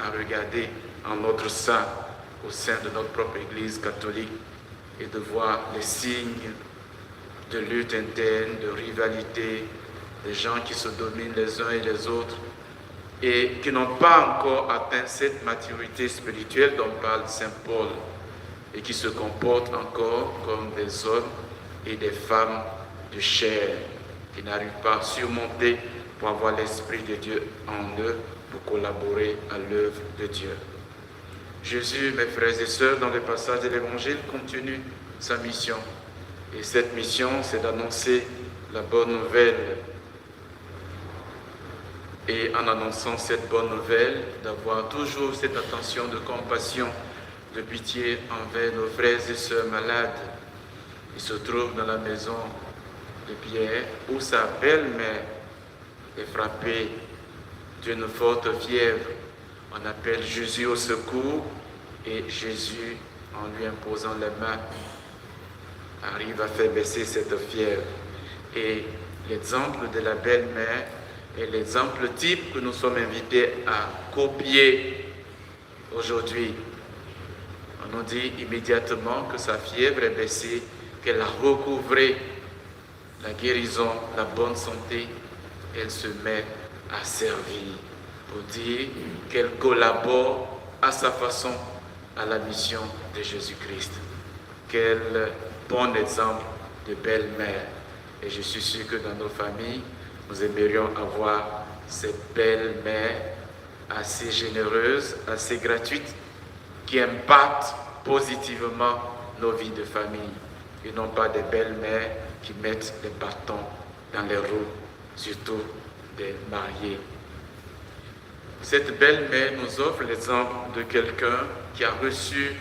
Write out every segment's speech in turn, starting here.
à regarder en notre sein, au sein de notre propre Église catholique, et de voir les signes de lutte interne, de rivalité, des gens qui se dominent les uns et les autres, et qui n'ont pas encore atteint cette maturité spirituelle dont parle Saint Paul, et qui se comportent encore comme des hommes et des femmes de chair, qui n'arrivent pas à surmonter pour avoir l'Esprit de Dieu en eux, pour collaborer à l'œuvre de Dieu. Jésus, mes frères et sœurs, dans le passage de l'Évangile, continue sa mission. Et cette mission, c'est d'annoncer la bonne nouvelle. Et en annonçant cette bonne nouvelle, d'avoir toujours cette attention de compassion, de pitié envers nos frères et sœurs malades. Il se trouve dans la maison de Pierre, où sa belle-mère est frappée d'une forte fièvre. On appelle Jésus au secours et Jésus, en lui imposant les mains, arrive à faire baisser cette fièvre. Et l'exemple de la belle-mère est l'exemple type que nous sommes invités à copier aujourd'hui. On nous dit immédiatement que sa fièvre est baissée, qu'elle a recouvré la guérison, la bonne santé. Elle se met à servir pour dire qu'elle collabore à sa façon à la mission de Jésus-Christ. Quel bon exemple de belle-mère. Et je suis sûr que dans nos familles, nous aimerions avoir cette belle-mère assez généreuse, assez gratuite, qui impacte positivement nos vies de famille. Et non pas des belles-mères qui mettent les bâtons dans les roues, surtout des mariés. Cette belle-mère nous offre l'exemple de quelqu'un qui a reçu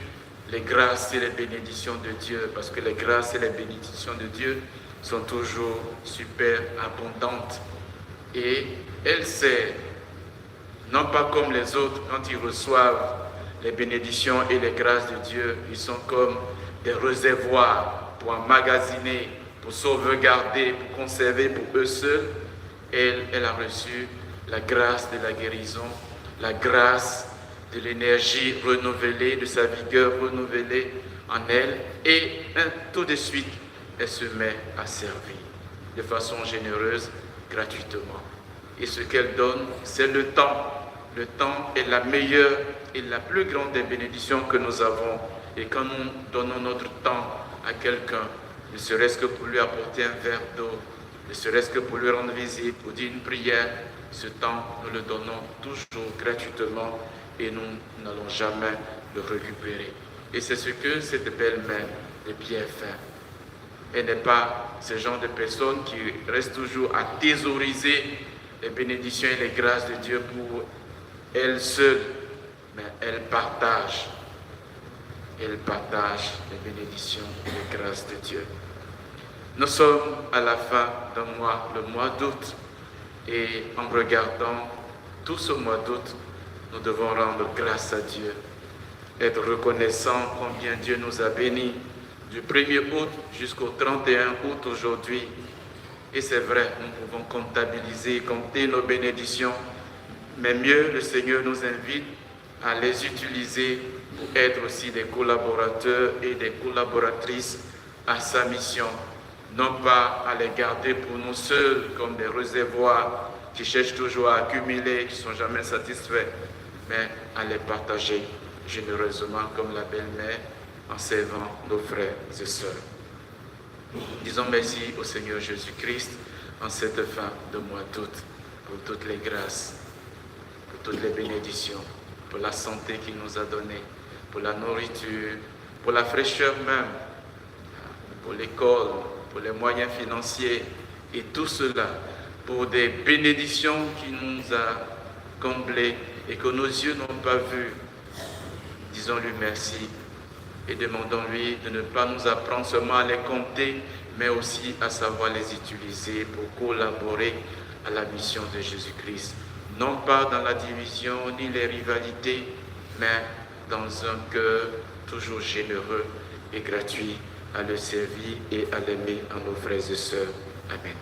les grâces et les bénédictions de Dieu, parce que les grâces et les bénédictions de Dieu sont toujours super abondantes. Et elle sait, non pas comme les autres, quand ils reçoivent les bénédictions et les grâces de Dieu, ils sont comme des réservoirs pour emmagasiner, pour sauvegarder, pour conserver pour eux seuls. Elle a reçu la grâce de la guérison, la grâce de l'énergie renouvelée, de sa vigueur renouvelée en elle, et tout de suite, elle se met à servir de façon généreuse, gratuitement. Et ce qu'elle donne, c'est le temps. Le temps est la meilleure et la plus grande des bénédictions que nous avons. Et quand nous donnons notre temps à quelqu'un, ne serait-ce que pour lui apporter un verre d'eau, ne serait-ce que pour lui rendre visite, pour dire une prière, ce temps, nous le donnons toujours gratuitement et nous n'allons jamais le récupérer. Et c'est ce que cette belle-mère de Pierre fait. Elle n'est pas ce genre de personne qui reste toujours à thésauriser les bénédictions et les grâces de Dieu pour elle seule, mais elle partage les bénédictions et les grâces de Dieu. Nous sommes à la fin d'un mois, le mois d'août, et en regardant tout ce mois d'août, nous devons rendre grâce à Dieu, être reconnaissant combien Dieu nous a bénis du 1er août jusqu'au 31 août aujourd'hui. Et c'est vrai, nous pouvons comptabiliser, compter nos bénédictions, mais mieux, le Seigneur nous invite à les utiliser pour être aussi des collaborateurs et des collaboratrices à sa mission. Non pas à les garder pour nous seuls comme des réservoirs qui cherchent toujours à accumuler, qui ne sont jamais satisfaits, mais à les partager généreusement comme la belle-mère en servant nos frères et sœurs. Disons merci au Seigneur Jésus-Christ en cette fin de mois d'août pour toutes les grâces, pour toutes les bénédictions, pour la santé qu'il nous a donnée, pour la nourriture, pour la fraîcheur même, pour l'école, pour les moyens financiers et tout cela pour des bénédictions qui nous a comblés et que nos yeux n'ont pas vues. Disons-lui merci et demandons-lui de ne pas nous apprendre seulement à les compter, mais aussi à savoir les utiliser pour collaborer à la mission de Jésus-Christ. Non pas dans la division ni les rivalités, mais dans un cœur toujours généreux et gratuit à le servir et à l'aimer en nos frères et sœurs. Amen.